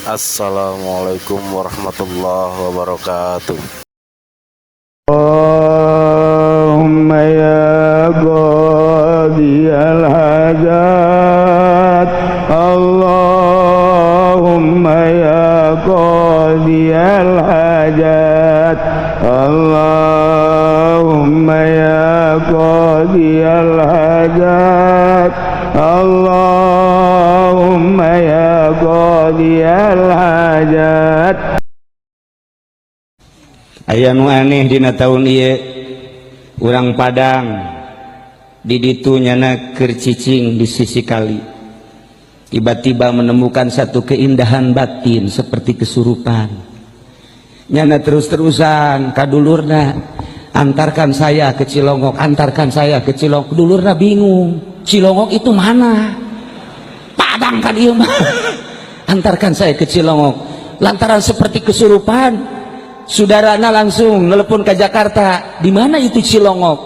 Assalamualaikum warahmatullahi wabarakatuh. Allahumma ya qadiyal hajat, Allahumma ya qadiyal hajat, Allahumma ya qadiyal hajat, Allahumma ya qadiyal hajat. Aya nu aneh dina taun ieu urang Padang di ditu nyana keur cicing di sisi kali tiba-tiba menemukan satu keindahan batin seperti kesurupan. Nyana terus-terusan kadulurna, antarkan saya ke Cilongok, antarkan saya ke Cilongok. Dulurna bingung, Cilongok itu mana? Padang kan ieu mah. Antarkan saya ke Cilongok. Lantaran seperti kesurupan, saudarana langsung nelpon ke Jakarta. Di mana itu Cilongok?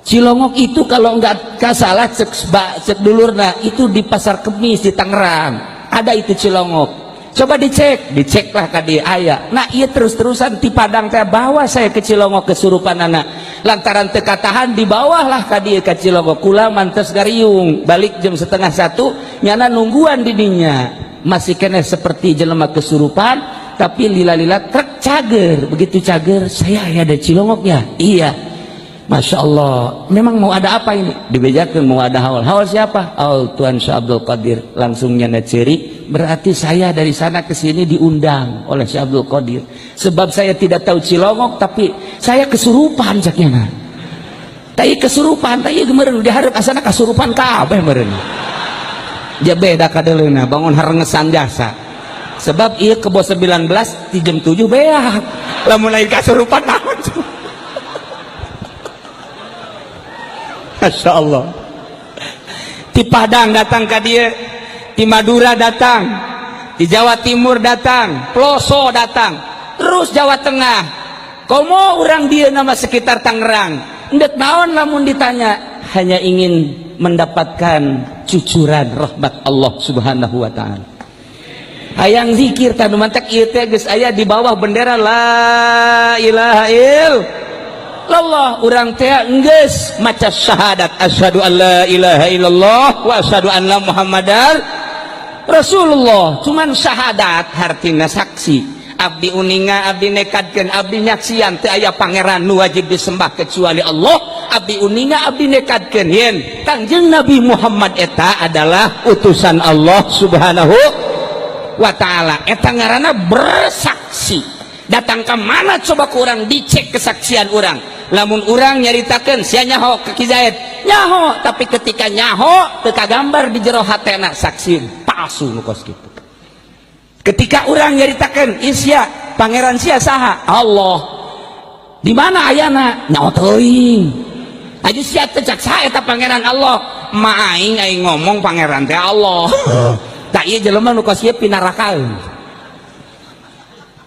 Cilongok itu kalau enggak salah cek dulurna itu di Pasar Kemis di Tangerang. Ada itu Cilongok. Coba diceklah ka dia aya. Nah, iya terus-terusan di Padang teh bawa saya ke Cilongok kesurupan anak. Lantaran teka tahan di bawahlah ka dia ke Cilongok. Kula mantes gariung balik jam 12:30 nyana nungguan di dinya. Masih kena seperti jelema kesurupan, tapi lila-lila truk cager. Begitu cager, saya ada Cilongoknya. Iya, Masya Allah. Memang mau ada apa ini? Dibejakan mau ada haul. Haul siapa? Haul Tuan Syekh Abdul Qadir. Langsung nyana ceri, berarti saya dari sana ke sini diundang oleh Syekh Abdul Qadir. Sebab saya tidak tahu Cilongok, tapi saya kesurupan caknya. Tapi kesurupan, tapi kemarin diharap asana kesurupan kabeh meureun. Dia beda kadelena bangun harengesan jasa. Sebab iya ke bos 19 di jam 7 beak. Lamun lain kasurupan naon. Masya Allah. Di Padang datang ke dia, di Madura datang, di Jawa Timur datang, Ploso datang, terus Jawa Tengah. Komo orang dia nama sekitar Tangerang. Ndet naon lamun ditanya, hanya ingin mendapatkan cucuran rahmat Allah Subhanahu wa taala. Hayang zikir tanu mantak ieu teh geus aya di bawah bendera la ilaha illallah. Urang teh geus maca syahadat asyhadu an la ilaha illallah wa asyhadu anna muhammadar rasulullah. Cuman syahadat hartina saksi. Abdi uninga, abdi nekadkeun, abdi nyaksian teu aya pangeran nu wajib disembah kecuali Allah. Abdi uninga, abdi nekadkeun yen Kangjeng Nabi Muhammad eta adalah utusan Allah Subhanahu wa taala. Eta ngaranna bersaksi. Datang ke mana coba ku urang dicek kesaksian urang. Lamun urang nyaritakeun sia nyaho ke Ki Zaid, nyaho, tapi ketika nyaho teu kagambar di jero hatena saksi palsu nu kos kitu. Ketika orang nyaritakeun isya pangeran sia saha? Allah. Di mana ayana? Nyaho teuing. Aju sia teh cak saha eta pangeran Allah? Ma aing ngomong pangeran teh Allah. Tak ieu jelema nu kos ieu pinarakaeun.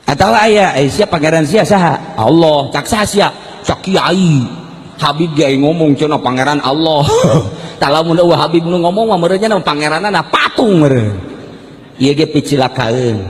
Atawa aya sia pangeran sia saha? Allah. Cak saha sia? Cak kiai. Habib ge ngomong cenah pangeran Allah. Tah lamun eueuh Habib nu ngomong mah meureunnya na pangeranna patung meureun. Ieu ge picilakaeun.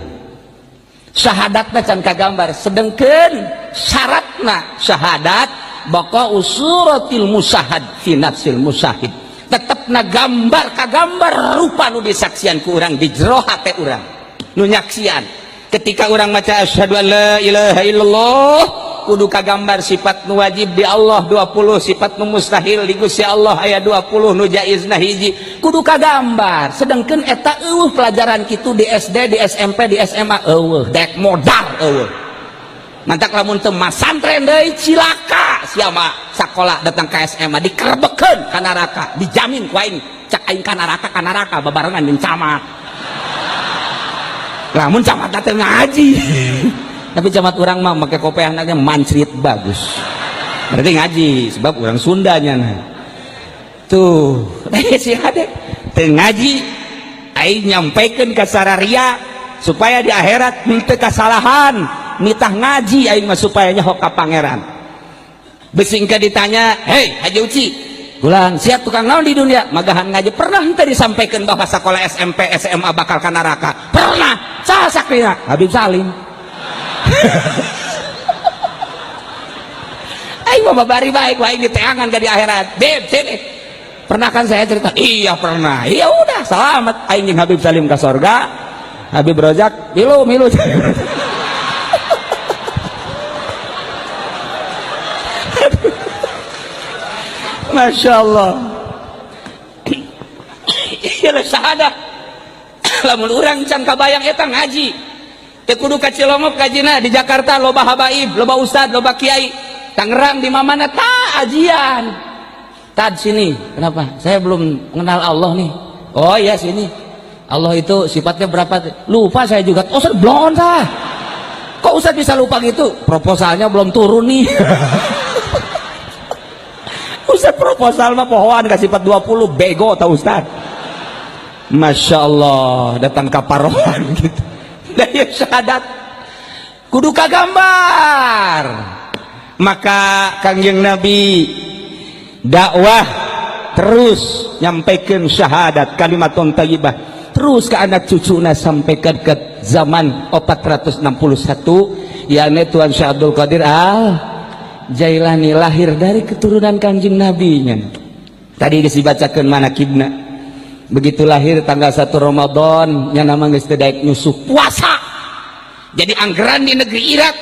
Syahadatna can kagambar, sedengkeun syaratna syahadat baqa usuratil musahad fi nafsil musahid. Tetepna gambar kagambar rupa nu disaksian ku urang di jero hate urang. Nu nyaksian. Ketika urang maca asyhadu an la ilaha illallah kudu kagambar sifat nu wajib di Allah 20, sifat nu mustahil di Gusti Allah aya 20, nu jaizna hiji kudu kagambar. Sedangkeun eta eueuh pelajaran kitu di SD, di SMP, di SMA eueuh dek modal eueuh. Mantak lamun teu masantren deui cilaka sia mah sakola datang ka SMA dikerebekeun ka neraka, dijamin ku aing cak aing ka neraka babarengan jeung camat. Lamun camat teh ngaji. Tapi camat orang mah make kopiah anaknya mancrit bagus. Berarti ngaji sebab orang Sundanya nah. Tuh, si ade teu ngaji aing nyampaikeun ka sararia supaya di akhirat henteu kasalahan, nitah ngaji aing mah supaya nyaho ka pangeran. Besingka ditanya, "Hei Haji Uci, Ulang siap tukang naon di dunia magahan ngaji pernah ente disampaikan bahwa sekolah SMP SMA bakal ke neraka pernah sasakrina Habib Salim aing mah bari baik wae di teangan ke di akhirat Beb sini pernah kan saya cerita iya pernah iya udah selamat aing jeung Habib Salim ke surga Habib Rojak milu Masya Allah iyalah syahadah lamun urang can kabayang eta ngaji teu kudu ka Cilongok kajina di Jakarta loba habaib loba ustad loba kiai Tangerang di mana ta ajian tad sini kenapa saya belum mengenal Allah nih oh iya sini Allah itu sifatnya berapa lupa saya juga Ustaz belum tah kok Ustaz bisa lupa gitu proposalnya belum turun nih Ustaz proposal mah pohoan ka sifat 20 bego tau Ustaz Masya Allah datang kaparohan gitu daya syahadat kudu kagambar maka Kangjeng Nabi dakwah terus nyampaikan syahadat kalimatun thayyibah terus ke anak cucuna sampaikan ke zaman 461 yakni Tuan Syekh Abdul Qadir Jailani lahir dari keturunan Kanjeng Nabi nya. Tadi geus dibacakeun manakibna. Begitu lahir tanggal 1 Ramadan nya nama geus teu daek nyusuh puasa. Jadi anggaran di negeri Irak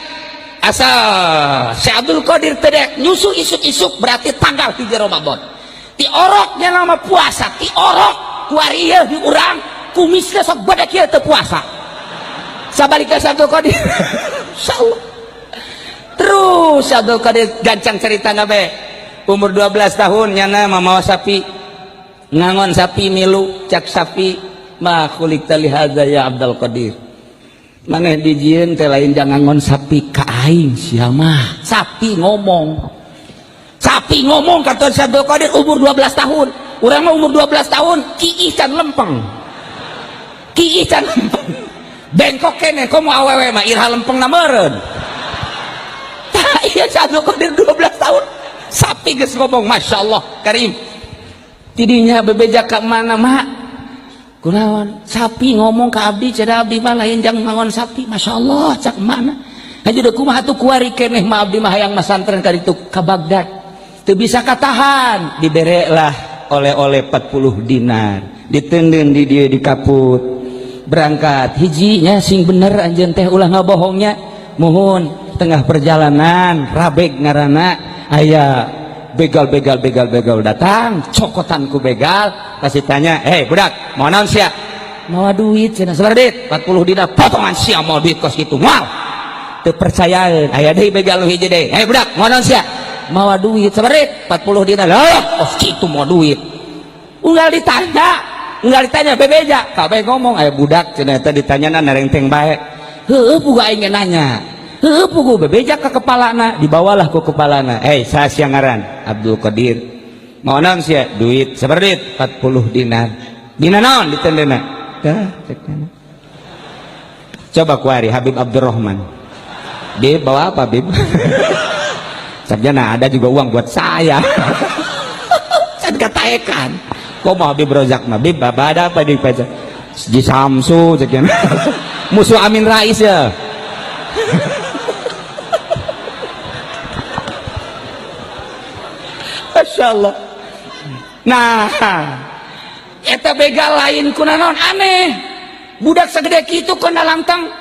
asal Syekh Abdul Qadir teu daek nyusuh isuk-isuk berarti tanggal 3 Ramadan. Ti orok nya nama puasa, ti orok ku ari ieu di urang kumisna sok badak ieu teu puasa. Sabalika Syekh Abdul Qadir. Insyaallah terus Abdul Qadir gancang cerita nabe umur 12 tahun nyana mamawa sapi ngangon sapi milu cak sapi ma khuliq tali hadza ya Abdul Qadir maneh dijieun teh lain jangan ngangon sapi ka aing sia mah sapi ngomong kata Abdul Qadir umur 12 tahun urang mah umur 12 tahun kiih can lempeng bengkok kene komo awewe mah irha lempeng na meureun iya Abdul Qadir 12 tahun sapi geus ngomong Masya Allah Karim tidinya bebeja ka mana mak kunaon sapi ngomong ka abdi cenah abdi mah lain jang ngangon sapi Masya Allah cak mana haji deuk kumaha tuh kuari keneh mah abdi mah hayang masantren ka ditu ka Bagdad teu bisa katahan diberelah oleh-oleh 40 dinar diteundeun di dieu di kaput berangkat hijinya sing bener anjeun teh ulah ngabohongnya mohon tengah perjalanan rabeg ngaranna aya begal datang cokotan ku begal kasih tanya budak mau naon sia mau duit cenah sabar dit 40 dinar potongan sia mau duit kos kitu moal teu percayaan aya deui begal nu hiji deui budak mau naon sia mau duit sabar dit 40 dinar kos kitu mau duit unggal ditanya bebeja kabeh ngomong aya budak cenah teh ditanyana narengteng bae heueuh puguh aing nanya puguh bebeja ke kepalana dibawalah ku kepalana saya siangaran Abdul Qadir mau naon sia duit sabar duit 40 dinar dina naon ditendeuna tah coba kuari Habib Abdurrahman Bib bawa apa Bib sabjana ada juga uang buat saya kan kataekan kok mau Habib Rozak mah Bib ada apa di pajak di Samsu cekian musuh Amin Rais ya Masya Allah nah eta begal lain kunaon aneh budak segede kitu kena lantang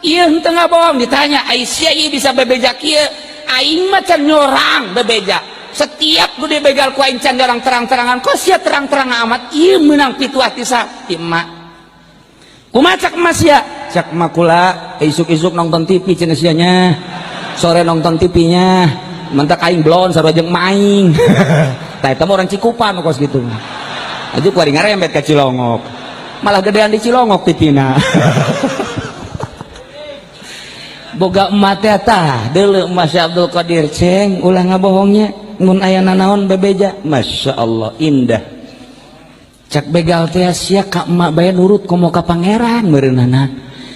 ieu henteu ngabohong ditanya Aisyah ieu bisa bebeja kieu aing mah can nyorang bebeja setiap gede begal ku aing can nyorang terang-terangan kok sia terang-terang amat ieu meunang pituah ti emak kumaha cak emas sia cak makula isuk-isuk nonton TV cenah sia nya sore nonton TV-nya mentak aing blon sarua jeung maing tah eta mah orang Cikupan kos gitu aja kuari ngarembet ka Cilongok malah gedean di Cilongok TV-na boga emat teh tah deuleu emas Abdul Qadir ceng ulah ngabohongnya mun aya nanaon bebeja Masya Allah indah cak begal teh sia ka emak bae nurut komo ka pangeran meureunana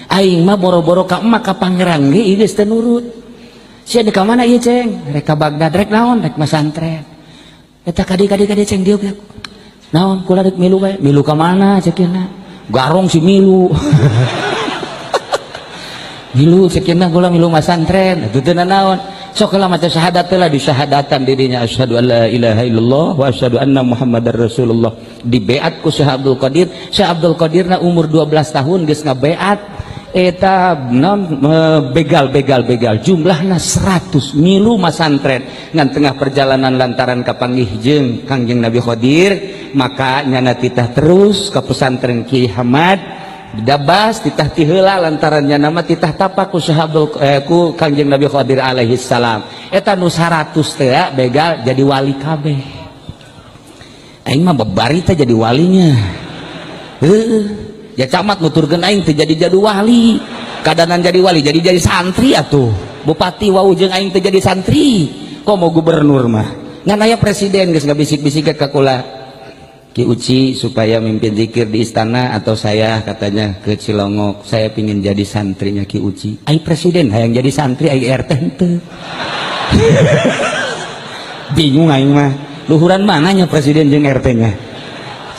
aing mah boro-boro ka emak ka pangeran ge ieu geus teu nurut sia di ka mana ieu ceng rek ka Bagdad rek naon rek masantren eta kade ceng dieu naon kula rek milu bae milu ka mana cekeuna garong si milu milu cekeuna kula milu masantren atuh teu naon sok lah maca syahadat lah di syahadatan dirinya asyhadu an la ilaha illallah wa asyhadu anna muhammadar rasulullah di beat ku Syekh Abdul Qadir na umur 12 tahun geus ngabeat eta non begal jumlahna 100 milu masantren ngan tengah perjalanan lantaran kapanggih jeung Kangjeng Nabi Qadir maka nyana titah terus ke pesantren Kiai Hamad dabas titah ti heula lantarannya nama titah tapak ku ku Kangjeng Nabi Qadir alaihi salam eta nu 100 teh begal jadi wali kabeh aing mah babari teh jadi walinya ya camat nuturkeun aing teh jadi wali kadanan jadi wali jadi santri atuh bupati wau jeung aing teh jadi santri komo gubernur mah ngan aya presiden geus ngabisik-bisik ka kula Ki Uci supaya mimpin zikir di istana atau saya katanya ke Cilongok saya pingin jadi santrinya Ki Uci ai presiden hayang jadi santri ai RT henteu bingung aing mah luhuran mananya presiden jeung RT nya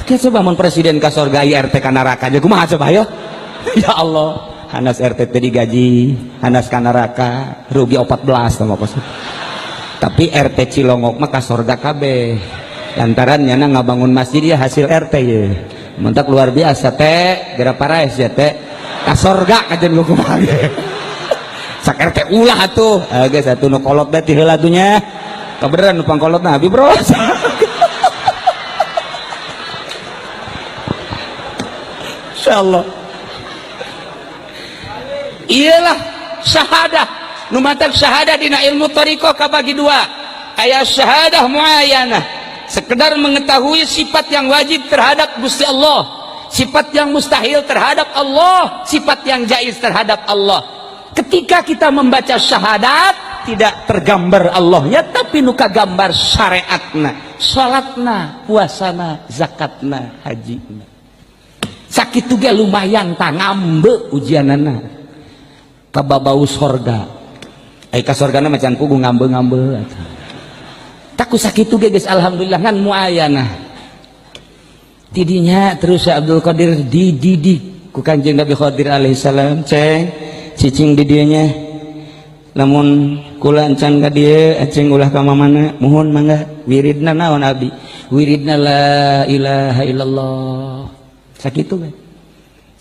coba mun presiden ka sorga ai RT ka neraka aja kumaha coba ayo ya Allah hanas RT teh digaji hanas ka neraka rugi 14 sama kos tapi RT Cilongok mah ka sorga kabeh lantarannya nggak bangun masjid ya hasil RT ya mentak luar biasa teh gara parais ya teh kasorga kajen gue kemarin sak RT ulah tuh guys satu nu kolot deh tiheula atunya kebeneran nu pangkolot nah abi bro insyaallah iyalah syahadah nu matak syahadah dina ilmu thariqah kabagi dua aya syahadah muayyanah sekedar mengetahui sifat yang wajib terhadap Gusti Allah, sifat yang mustahil terhadap Allah, sifat yang jaiz terhadap Allah. Ketika kita membaca syahadat tidak tergambar Allahnya tapi nuka gambar syariatna, salatna, puasana, zakatna, hajina. Sakitu ge lumayan tangambe ujianana ka babau sorga. Ai ka sorgana macan pugu ngambe-ngambe atuh. Taku sakitu ge geus alhamdulillah ngan muayyanah tidinya terus Syekh Abdul Qadir dididik ku Kanjeng Nabi Qadir alaihi salam ceng cicing di dieu nya lamun kula encan ka dieu aceng ulah ka mamana mohon mangga wiridna naon abdi wiridna la ilaha illallah sakitu we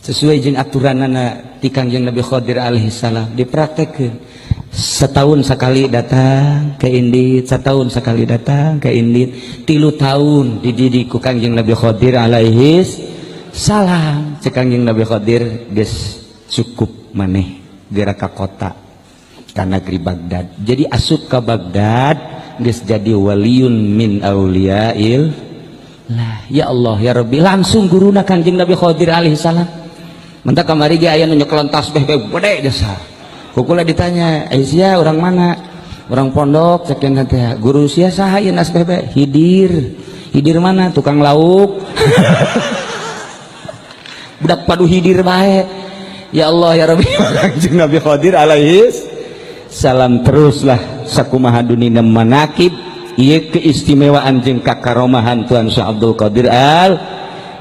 sesuai jeung aturanana ti Kanjeng Nabi Qadir alaihi salam dipraktekkeun setahun sekali datang ke Indit setahun sekali datang ke Indit 3 tahun dididik ku Kanjeng Nabi Qadir alaihi salam cek Kanjeng Nabi Qadir geus cukup maneh geura ka kota ka negeri Baghdad jadi asup ka Baghdad geus jadi waliun min auliyail lah ya Allah ya Rabbi langsung guruna Kanjeng Nabi Qadir alaihi salam mentak kamari ge aya nu nyekelon tasbih gede dasar kukula ditanya, Aisyah orang mana? Orang pondok, cekin teh guru sia saha ieu nas bebe? Hidir mana? Tukang lauk. Budak padu hidir bae. Ya Allah ya Rabbi, Kanjeng Nabi Qadir alaihi salam teruslah sakumaha dunina manakib ieu keistimewaan jeung kakaromahan Tuan Syekh Abdul Qadir Al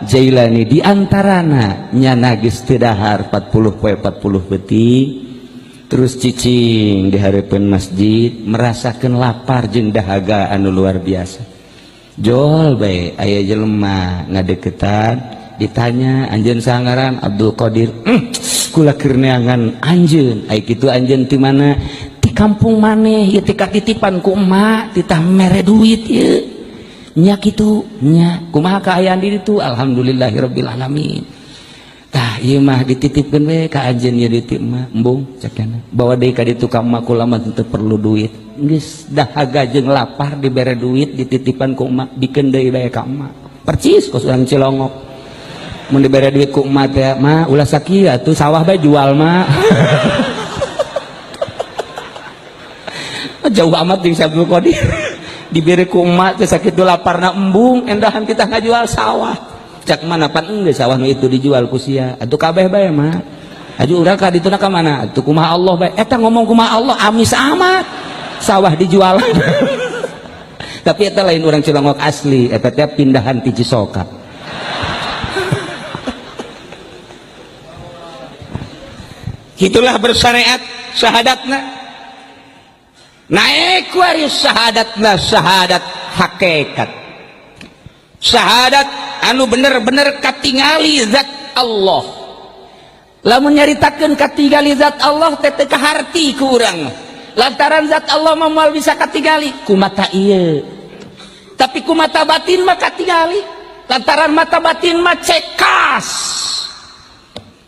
Jailani di antarana nyana geus teu dahar 40 poe 40 beuting terus cicing di harapan masjid merasakan lapar jeung dahaga anu luar biasa jol bae aya jelema ngadeukeutan ditanya anjeun sangaran Abdul Qadir kula keur neangan anjeun ai kitu anjeun ti mana ti kampung maneh ieu teh katitipan ku emak titah mere duit ieu nya kitu nya kumaha kaayaan di ditu alhamdulillahirabbil alamin tah ieu mah dititipkeun we ka anjeun ieu di mah embung cekna bawa deui ka ditu ka emak kula mah teu perlu duit geus dahaga jeung lapar dibere duit dititipan ku emak dikeun deui bae ka emak percis kos urang Cilongok mun dibere duit ku emak teh mah ulah sakieu atuh sawah bae jual mah jauh amat jeung Abdul Qadir dibere ku emak teh sakitu laparna embung endahan kita ngajual sawah cak mana pan enggeus sawah nu itu dijual ku sia atuh kabeh bae mah aju urang ka dituna ka mana atuh kumaha Allah bae eta ngomong kumaha Allah amis amat sawah dijual Tapi eta lain orang Cilongok asli, eta teh pindahan ti Cisoka. Itulah bersyariat syahadatna. Naik waris syahadatna syahadat hakikat. Syahadat anu bener-bener katingali zat Allah. Lamun nyaritakeun katingali zat Allah teh teu kaharti ku urang. Lantaran zat Allah moal bisa katingali ku mata ieu. Tapi ku mata batin mah katingali. Lantaran mata batin mah cekas.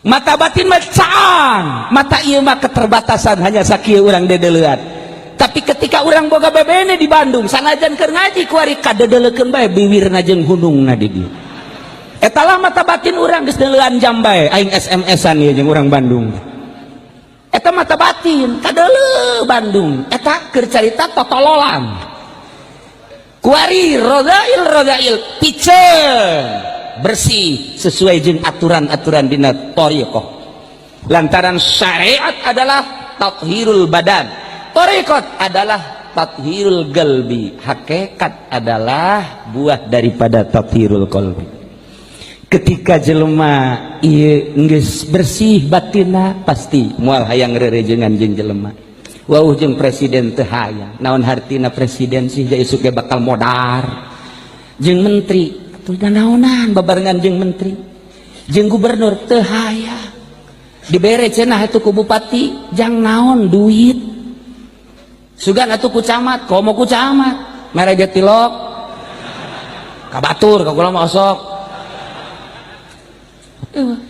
Mata batin mah caang. Mata ieu mah keterbatasan hanya sakieu urang dedeleuan. Tapi ketika urang boga bebene di Bandung sanajan keur ngaji ku ari kadedelekeun bae bibirna jeung hunungna di dieu. Eta lah mata batin urang geus deuleuan jam bae aing SMS-an ieu jeung urang Bandung. Eta mata batin kadeuleu Bandung. Eta keur carita totololan. Kuari rodail piceun bersih sesuai jeung aturan-aturan dina thariqah. Lantaran syariat adalah tathhirul badan, thariqat adalah tathhirul qalbi, hakikat adalah buah daripada tathhirul qalbi. Ketika jelema ieu geus bersih batinna pasti moal hayang rerejengan jeung jelema. Wauh jeung presiden teu hayang. Naon hartina presiden sih jadi suke bakal modar. Jeung menteri atuh naonan babarengan jeung menteri. Jeung gubernur teu hayang. Dibere cenah atuh ku bupati jang naon duit. Sugan atuh ku camat, komo ku camat. Mere tilok. Ka batur ka kula mah osok.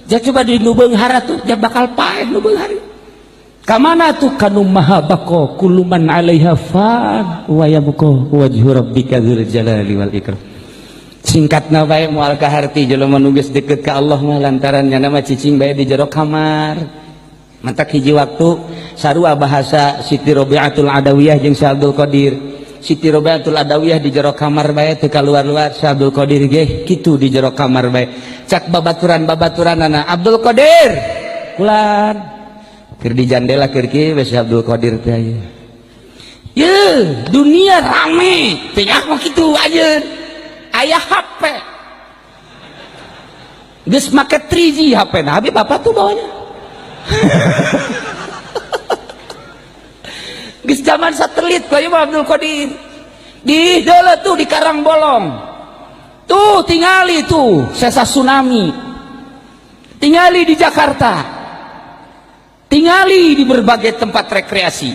Jah coba di nu beunghar tuh jah bakal paeh nu beunghar. Kamana tuh kanu maha bako kuluman 'alaiha fan wa yabqa wajhu rabbika dzul jalali wal ikram. Singkatna bae moal kaharti jelema nu geus deukeut ka Allah mah lantaran nya nama cicing bae di jero kamar. Mantak hiji waktu sarua bahasa Siti Robiatul Adawiyah jeung Syekh Abdul Qadir. Siti Robiatul Adawiyah di jero kamar bae teu kaluar-luar, Syekh Abdul Qadir ge kitu di jero kamar bae. Cak babaturan-babaturanana Abdul Qadir kulan keur di jandela keur kieu Syekh Abdul Qadir teh aya. Ye, dunia rame, teh mah kitu aja. Aya HP. Geus make 3G HP na, habis bapak tuh bawanya. Geus zaman satelit kaya Abdul Qadir. Di deuleu tuh di Karangbolong. Tuh tingali tuh sesa tsunami. Tingali di Jakarta. Tingali di berbagai tempat rekreasi.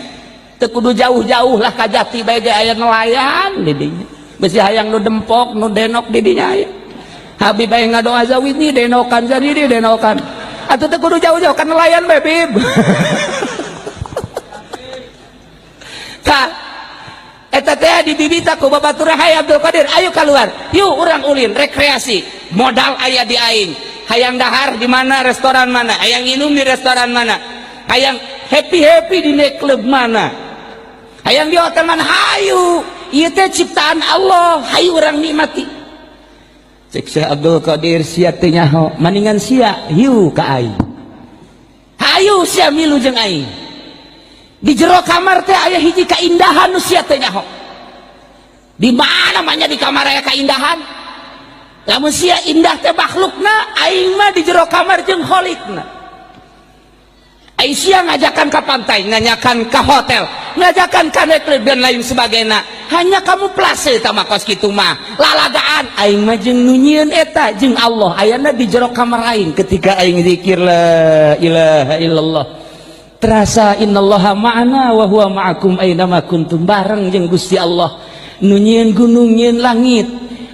Teu kudu jauh-jauh lah ka Jati bae ge aya nelayan di dinya. Besi hayang nu dempok, nu denok di dinya aya. Habib bae ngadoa zawid ni denokan jadi di denokan. Atuh teu kudu jauh-jauh kan nelayan bae bib. Tah eta teh dibibita ku babaturan hayang Abdul Qadir, ayo keluar, yuk urang ulin rekreasi, modal aya di aing, hayang dahar di mana restoran mana, hayang minum di restoran mana, hayang happy di nightclub mana, hayang di hotel mana, hayu, ieu teh ciptaan Allah, hayu urang nikmati. Cek Syekh Abdul Qadir sia teh nyaho, maningan sia hiu ka aing, hayu sia milu jeung aing. Di jero kamar teh aya hiji kaindahan nu sia teh nyaho. Di mana namanya di kamar aya kaindahan? Lamun sia indah teh makhlukna, aing mah di jero kamar jeung kholikna. Aing sia ngajakan ka pantai, ngajakan ka hotel, ngajakan ka nightclub dan lain sebagainya. Hanya kamu place tah kos kitu mah. Lalagaan aing mah jeung nu nyieun eta jeung Allah ayana di jero kamar aing ketika aing zikir la ilaha illallah. Terasa innallaha ma'ana wa huwa ma'akum aina ma kuntum, bareng jeung Gusti Allah nu nyieun gunung nyieun langit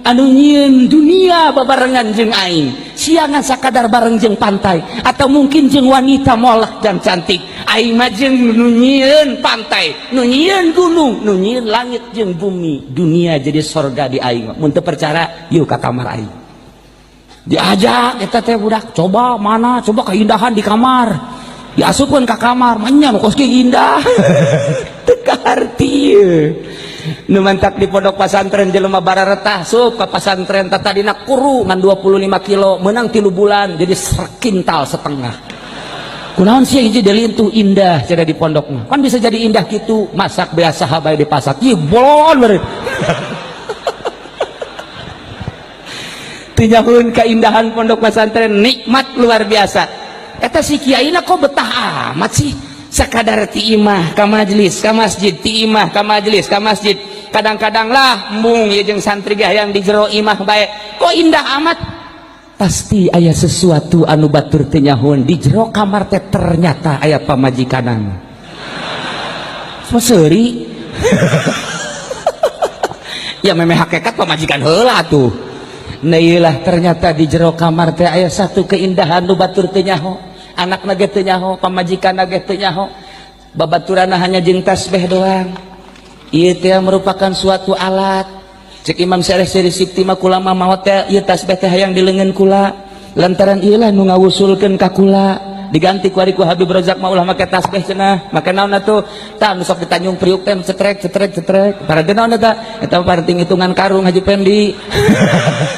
anu nyieun dunia babarengan jeung aing. Siangan sakadar bareng jeung pantai atau mungkin jeung wanita molek dan cantik, aing mah jeung nu nyieun pantai, nu nyieun gunung, nu nyieun langit jeung bumi, dunia jadi surga di aing. Mun teu percaya yuk ka kamar aing. Diajak eta teh budak, coba mana, coba keindahan di kamar. Diasupkeun ka kamar manya kos ge indah. Teu kaharti. Nu mantak di pondok pasantren jelema bararetah sup ka pasantren tadina kuru ngan 25 kilo menang 3 bulan jadi kintal setengah. Kunaon sih hiji delintu indah cenah di pondokna. Kan bisa jadi indah gitu, masak biasa habae dipasak. Ieu bolon beureut. Tinyahun keindahan pondok pesantren nikmat luar biasa. Eta si kiaina kok betah amat sih, sakadar ti imah ka majelis ka masjid, ti imah ka majelis ka masjid. Kadang-kadang lah embung ya jeung santri gah yang di jero imah bae kok indah amat. Pasti aya sesuatu anu batur teu nyahun di jero kamar teh ternyata aya pamajikanan. Seuri ya memang hakikat pamajikan heula tuh. Nah iyalah ternyata di jero kamar teh aya satu keindahan nu batur teu nyaho, anakna ge teu nyaho, pamajikanna ge teu nyaho, babaturanna hanya jeung tasbih doang. Ieu teh merupakan suatu alat. Cek Imam Syarih Sikti mah kula mah maot teh ieu tasbih teh hayang dileungeun kula. Lantaran ieu lah nu ngawusulkeun ka kula. Diganti ku ari ku Habib Razak mah ulah make tasbih cenah. Make naon atuh? Tah nu sok ditanjung priuk teh cetrek. Paranti naon eta? Eta paranti ngitungan karung Haji Pendi.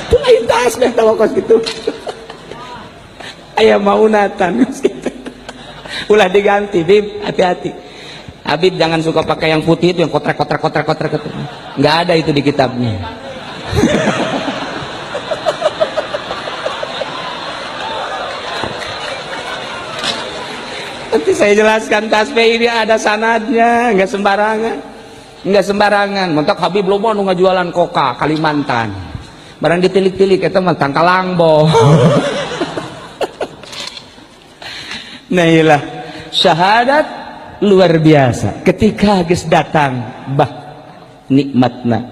Teu lain tasbih tah wakos kitu. Aya maunatan kitu. Ulah diganti, Bib, hati-hati. Habib jangan suka pakai yang putih itu yang kotrek. Nggak ada itu di kitabnya. Nanti saya jelaskan tasbih ini ada sanadnya, nggak sembarangan. Mentok Habib loba nu ngajualan koka Kalimantan. Barang ditilik-tilik eta mah tangkalangbo. Nah iyalah syahadat luar biasa ketika geus datang bah nikmatna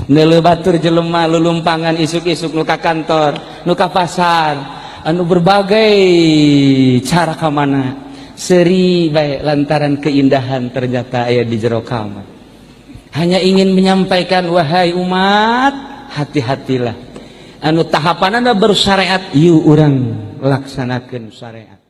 neuleuh batur jelema lulumpangan isuk-isuk nu ka kantor nu ka pasar anu berbagai cara ka mana seri bae lantaran keindahan ternyata aya di jero kamar. Hanya ingin menyampaikan wahai umat hati-hatilah anu tahapanana bersyariat yuk urang laksanakeun syariat.